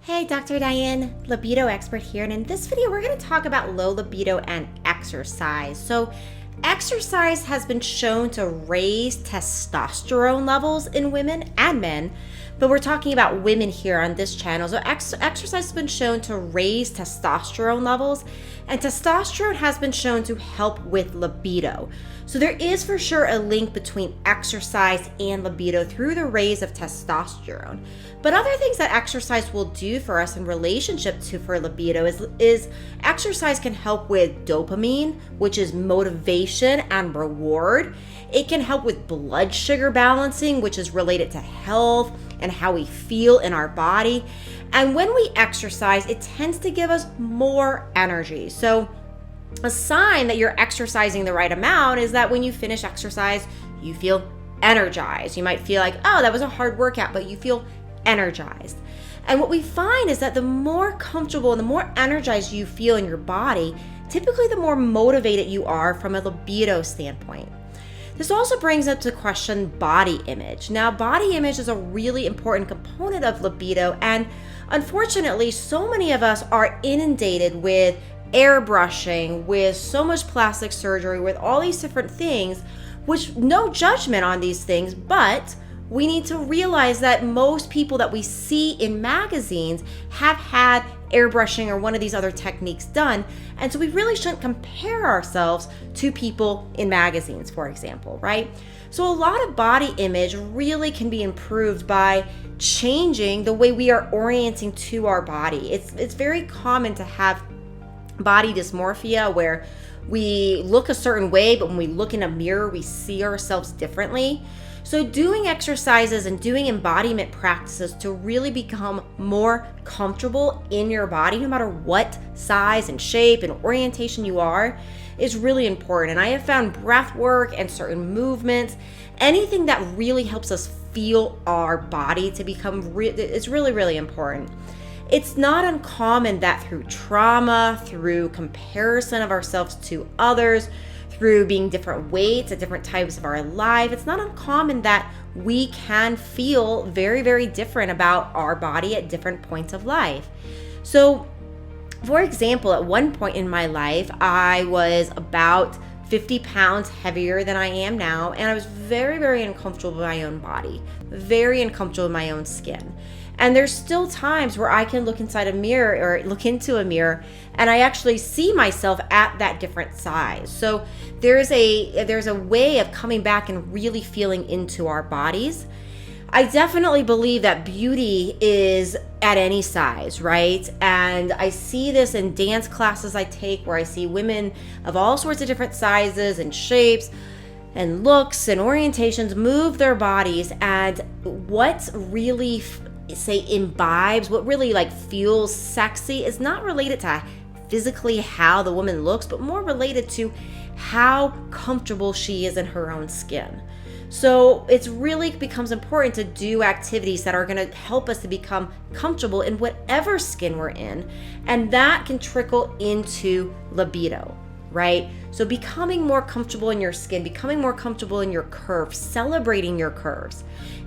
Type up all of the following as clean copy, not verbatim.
Hey, Dr. Diane, libido expert here, and in this video we're going to talk about low libido and exercise. So exercise has been shown to raise testosterone levels in women and men, but we're talking about women here on this channel. So exercise has been shown to raise testosterone levels, and testosterone has been shown to help with libido. So there is for sure a link between exercise and libido through the raise of testosterone. But other things that exercise will do for us in relationship to for libido is exercise can help with dopamine, which is motivation and reward. It can help with blood sugar balancing, which is related to health and how we feel in our body. And when we exercise, it tends to give us more energy. So a sign that you're exercising the right amount is that when you finish exercise, you feel energized. You might feel like, oh, that was a hard workout, but you feel energized. And what we find is that the more comfortable and the more energized you feel in your body, typically the more motivated you are from a libido standpoint. This also brings up to question body image. Now, body image is a really important component of libido, and unfortunately, so many of us are inundated with airbrushing, with so much plastic surgery, with all these different things, which no judgment on these things, but we need to realize that most people that we see in magazines have had airbrushing or one of these other techniques done. And so we really shouldn't compare ourselves to people in magazines, for example, right? So a lot of body image really can be improved by changing the way we are orienting to our body. It's very common to have body dysmorphia where we look a certain way, but when we look in a mirror, we see ourselves differently. So doing exercises and doing embodiment practices to really become more comfortable in your body, no matter what size and shape and orientation you are, is really important. And I have found breath work and certain movements, anything that really helps us feel our body to become it's really, really important. It's not uncommon that through trauma, through comparison of ourselves to others, through being different weights at different times of our life, it's not uncommon that we can feel very, very different about our body at different points of life. So, for example, at one point in my life, I was about 50 pounds heavier than I am now, and I was very, very uncomfortable with my own body, very uncomfortable with my own skin. And there's still times where I can look inside a mirror or look into a mirror and I actually see myself at that different size. So there's a way of coming back and really feeling into our bodies. I definitely believe that beauty is at any size, right? And I see this in dance classes I take where I see women of all sorts of different sizes and shapes and looks and orientations move their bodies, and what really imbibes, what really feels sexy is not related to physically how the woman looks, but more related to how comfortable she is in her own skin. So it's really becomes important to do activities that are going to help us to become comfortable in whatever skin we're in, and that can trickle into libido, right? So becoming more comfortable in your skin, becoming more comfortable in your curves, celebrating your curves.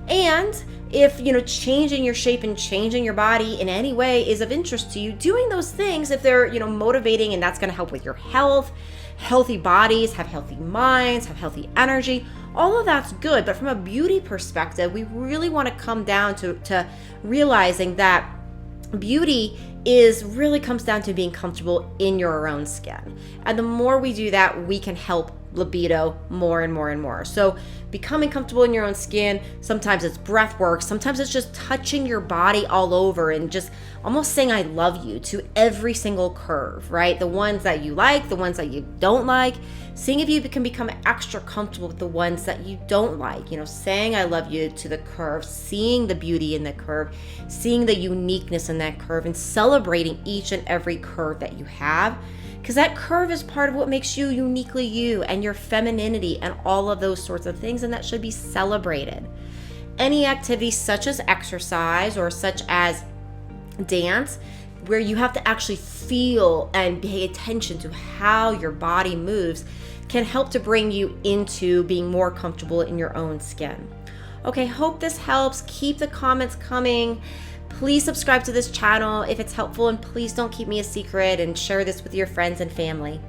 And if, changing your shape and changing your body in any way is of interest to you, doing those things, if they're, motivating and that's going to help with your health, healthy bodies, have healthy minds, have healthy energy, all of that's good. But from a beauty perspective, we really want to come down to realizing that beauty really comes down to being comfortable in your own skin. And the more we do that, we can help libido more and more and more. So becoming comfortable in your own skin, sometimes it's breath work, sometimes it's just touching your body all over and just almost saying I love you to every single curve, right? The ones that you like, the ones that you don't like, seeing if you can become extra comfortable with the ones that you don't like, saying I love you to the curve, seeing the beauty in the curve, seeing the uniqueness in that curve, and celebrating each and every curve that you have. Because that curve is part of what makes you uniquely you and your femininity and all of those sorts of things, and that should be celebrated. Any activity such as exercise or such as dance, where you have to actually feel and pay attention to how your body moves, can help to bring you into being more comfortable in your own skin. Okay, hope this helps. Keep the comments coming. Please subscribe to this channel if it's helpful, and please don't keep me a secret and share this with your friends and family.